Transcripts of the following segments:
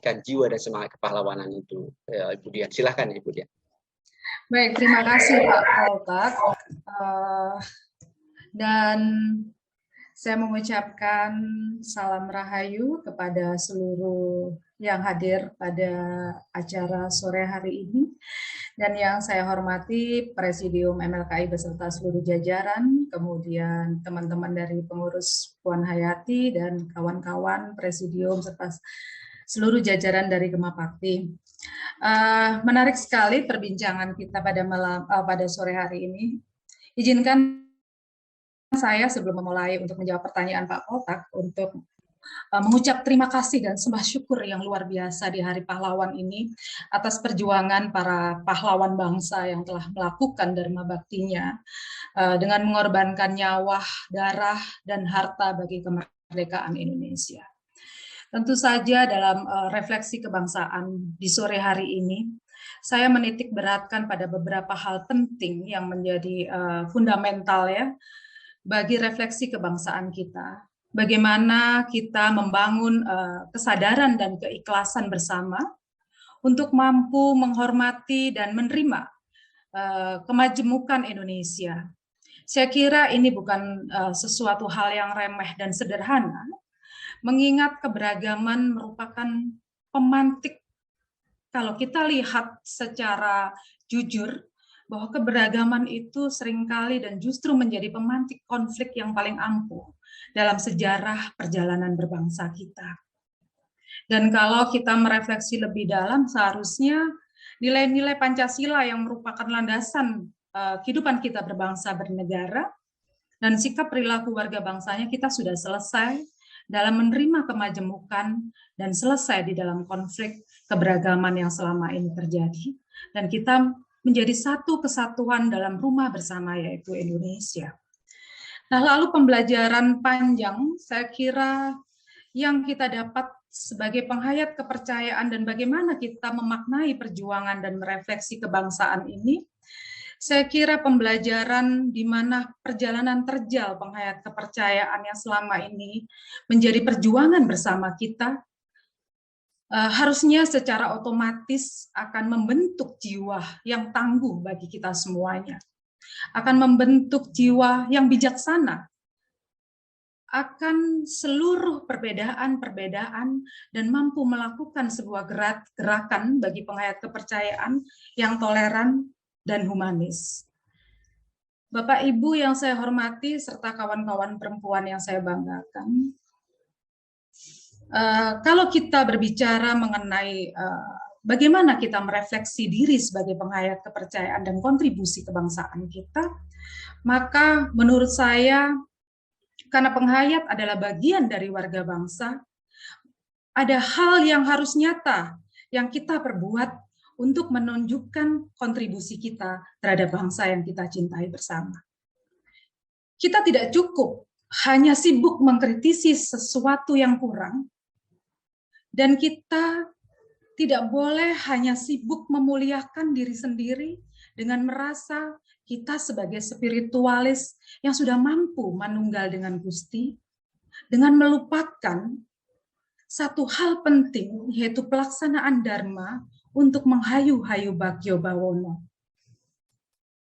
mengabadikan jiwa dan semangat kepahlawanan itu. Ibu Dian, silahkan Ibu Dian. Baik, terima kasih Pak Poltak. Dan saya mengucapkan salam rahayu kepada seluruh yang hadir pada acara sore hari ini. Dan yang saya hormati Presidium MLKI beserta seluruh jajaran, kemudian teman-teman dari pengurus Puan Hayati dan kawan-kawan Presidium serta seluruh jajaran dari Gemapakti. Menarik sekali perbincangan kita pada sore hari ini. Izinkan saya sebelum memulai untuk menjawab pertanyaan Pak Poltak untuk mengucap terima kasih dan sembah syukur yang luar biasa di Hari Pahlawan ini atas perjuangan para pahlawan bangsa yang telah melakukan dharma baktinya dengan mengorbankan nyawa, darah, dan harta bagi kemerdekaan Indonesia. Tentu saja dalam refleksi kebangsaan di sore hari ini, saya menitik beratkan pada beberapa hal penting yang menjadi fundamental ya bagi refleksi kebangsaan kita. Bagaimana kita membangun kesadaran dan keikhlasan bersama untuk mampu menghormati dan menerima kemajemukan Indonesia. Saya kira ini bukan sesuatu hal yang remeh dan sederhana, mengingat keberagaman merupakan pemantik. Kalau kita lihat secara jujur, bahwa keberagaman itu seringkali dan justru menjadi pemantik konflik yang paling ampuh dalam sejarah perjalanan berbangsa kita. Dan kalau kita merefleksi lebih dalam, seharusnya nilai-nilai Pancasila yang merupakan landasan kehidupan kita berbangsa bernegara dan sikap perilaku warga bangsanya kita sudah selesai dalam menerima kemajemukan dan selesai di dalam konflik keberagaman yang selama ini terjadi. Dan kita menjadi satu kesatuan dalam rumah bersama, yaitu Indonesia. Nah, lalu pembelajaran panjang, saya kira yang kita dapat sebagai penghayat kepercayaan dan bagaimana kita memaknai perjuangan dan merefleksi kebangsaan ini, saya kira pembelajaran di mana perjalanan terjal penghayat kepercayaan yang selama ini menjadi perjuangan bersama kita, harusnya secara otomatis akan membentuk jiwa yang tangguh bagi kita semuanya, akan membentuk jiwa yang bijaksana, akan seluruh perbedaan-perbedaan dan mampu melakukan sebuah gerakan bagi penghayat kepercayaan yang toleran dan humanis. Bapak Ibu yang saya hormati serta kawan-kawan perempuan yang saya banggakan, kalau kita berbicara mengenai bagaimana kita merefleksi diri sebagai penghayat kepercayaan dan kontribusi kebangsaan kita, maka menurut saya, karena penghayat adalah bagian dari warga bangsa, ada hal yang harus nyata yang kita perbuat untuk menunjukkan kontribusi kita terhadap bangsa yang kita cintai bersama. Kita tidak cukup hanya sibuk mengkritisi sesuatu yang kurang, dan kita tidak boleh hanya sibuk memuliakan diri sendiri dengan merasa kita sebagai spiritualis yang sudah mampu manunggal dengan Gusti, dengan melupakan satu hal penting, yaitu pelaksanaan Dharma untuk menghayu-hayu Bagyo Bawono.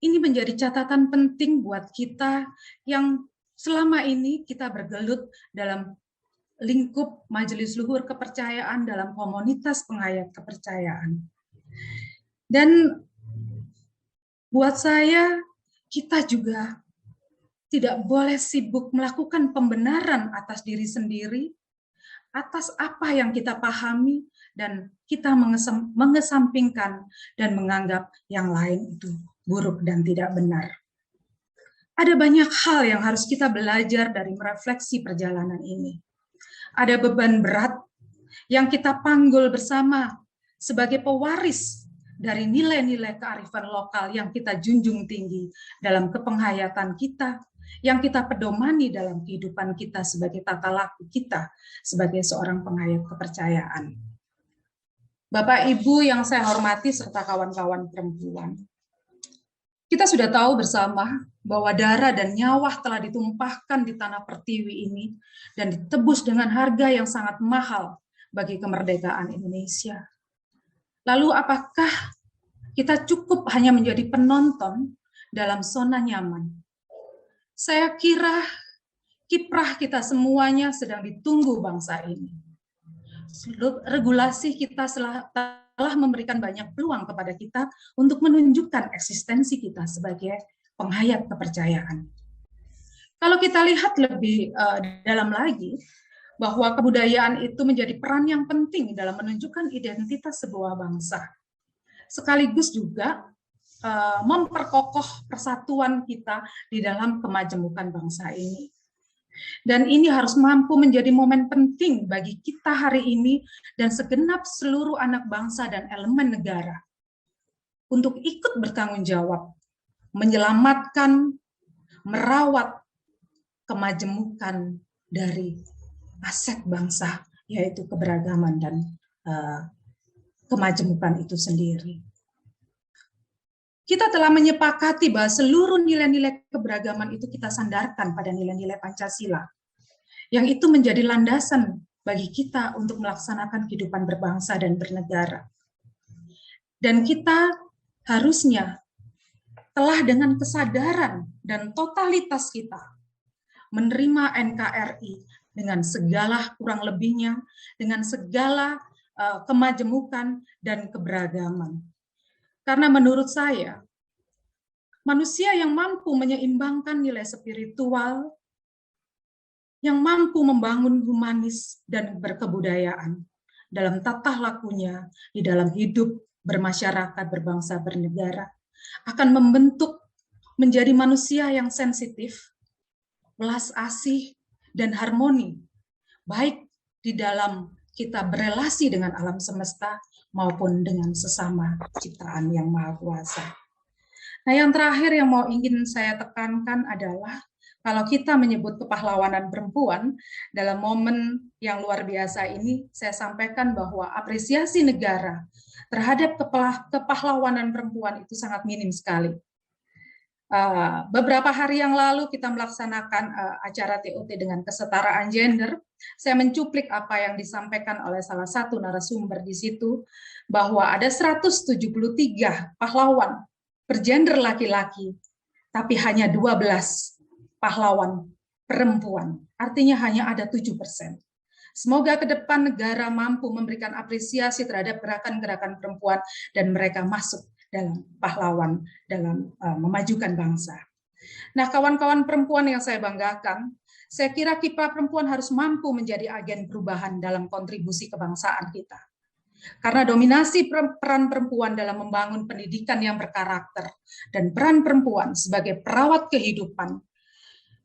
Ini menjadi catatan penting buat kita yang selama ini kita bergelut dalam lingkup Majelis Luhur Kepercayaan dalam komunitas penghayat kepercayaan. Dan buat saya, kita juga tidak boleh sibuk melakukan pembenaran atas diri sendiri, atas apa yang kita pahami, dan kita mengesampingkan dan menganggap yang lain itu buruk dan tidak benar. Ada banyak hal yang harus kita belajar dari merefleksi perjalanan ini. Ada beban berat yang kita panggul bersama sebagai pewaris dari nilai-nilai kearifan lokal yang kita junjung tinggi dalam kepenghayatan kita, yang kita pedomani dalam kehidupan kita sebagai tata laku kita sebagai seorang penghayat kepercayaan. Bapak Ibu yang saya hormati serta kawan-kawan perempuan, kita sudah tahu bersama bahwa darah dan nyawa telah ditumpahkan di tanah pertiwi ini dan ditebus dengan harga yang sangat mahal bagi kemerdekaan Indonesia. Lalu apakah kita cukup hanya menjadi penonton dalam zona nyaman? Saya kira kiprah kita semuanya sedang ditunggu bangsa ini. Regulasi kita telah memberikan banyak peluang kepada kita untuk menunjukkan eksistensi kita sebagai penghayat kepercayaan. Kalau kita lihat lebih dalam lagi, bahwa kebudayaan itu menjadi peran yang penting dalam menunjukkan identitas sebuah bangsa, sekaligus juga memperkokoh persatuan kita di dalam kemajemukan bangsa ini. Dan ini harus mampu menjadi momen penting bagi kita hari ini dan segenap seluruh anak bangsa dan elemen negara untuk ikut bertanggung jawab, menyelamatkan, merawat kemajemukan dari aset bangsa, yaitu keberagaman dan kemajemukan itu sendiri. Kita telah menyepakati bahwa seluruh nilai-nilai keberagaman itu kita sandarkan pada nilai-nilai Pancasila, yang itu menjadi landasan bagi kita untuk melaksanakan kehidupan berbangsa dan bernegara. Dan kita harusnya telah dengan kesadaran dan totalitas kita menerima NKRI dengan segala kurang lebihnya, dengan segala kemajemukan dan keberagaman. Karena menurut saya, manusia yang mampu menyeimbangkan nilai spiritual, yang mampu membangun humanis dan berkebudayaan dalam tata lakunya, di dalam hidup bermasyarakat, berbangsa, bernegara, akan membentuk menjadi manusia yang sensitif, belas asih, dan harmoni, baik di dalam kita berelasi dengan alam semesta maupun dengan sesama ciptaan yang Maha Kuasa. Nah, yang terakhir yang ingin saya tekankan adalah kalau kita menyebut kepahlawanan perempuan dalam momen yang luar biasa ini, saya sampaikan bahwa apresiasi negara terhadap kepahlawanan perempuan itu sangat minim sekali. Beberapa hari yang lalu kita melaksanakan acara TOT dengan kesetaraan gender. Saya mencuplik apa yang disampaikan oleh salah satu narasumber di situ, bahwa ada 173 pahlawan bergender laki-laki, tapi hanya 12 pahlawan perempuan. Artinya hanya ada 7%. Semoga ke depan negara mampu memberikan apresiasi terhadap gerakan-gerakan perempuan dan mereka masuk dalam pahlawan dalam memajukan bangsa. Nah, kawan-kawan perempuan yang saya banggakan, saya kira kiprah perempuan harus mampu menjadi agen perubahan dalam kontribusi kebangsaan kita. Karena dominasi peran perempuan dalam membangun pendidikan yang berkarakter dan peran perempuan sebagai perawat kehidupan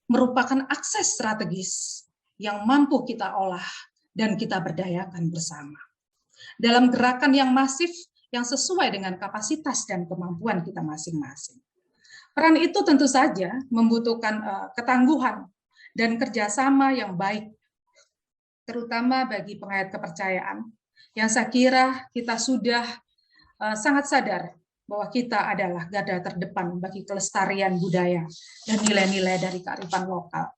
merupakan akses strategis yang mampu kita olah dan kita berdayakan bersama. Dalam gerakan yang masif yang sesuai dengan kapasitas dan kemampuan kita masing-masing. Peran itu tentu saja membutuhkan ketangguhan dan kerjasama yang baik, terutama bagi penghayat kepercayaan, yang saya kira kita sudah sangat sadar bahwa kita adalah garda terdepan bagi kelestarian budaya dan nilai-nilai dari kearifan lokal.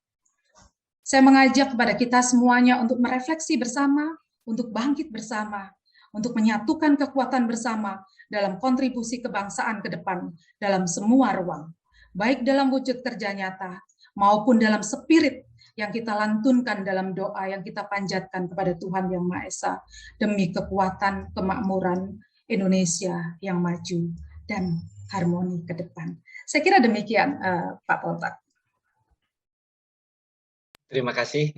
Saya mengajak kepada kita semuanya untuk merefleksi bersama, untuk bangkit bersama, untuk menyatukan kekuatan bersama dalam kontribusi kebangsaan ke depan dalam semua ruang, baik dalam wujud kerja nyata maupun dalam spirit yang kita lantunkan dalam doa yang kita panjatkan kepada Tuhan Yang Maha Esa demi kekuatan kemakmuran Indonesia yang maju dan harmoni ke depan. Saya kira demikian, Pak Poltak. Terima kasih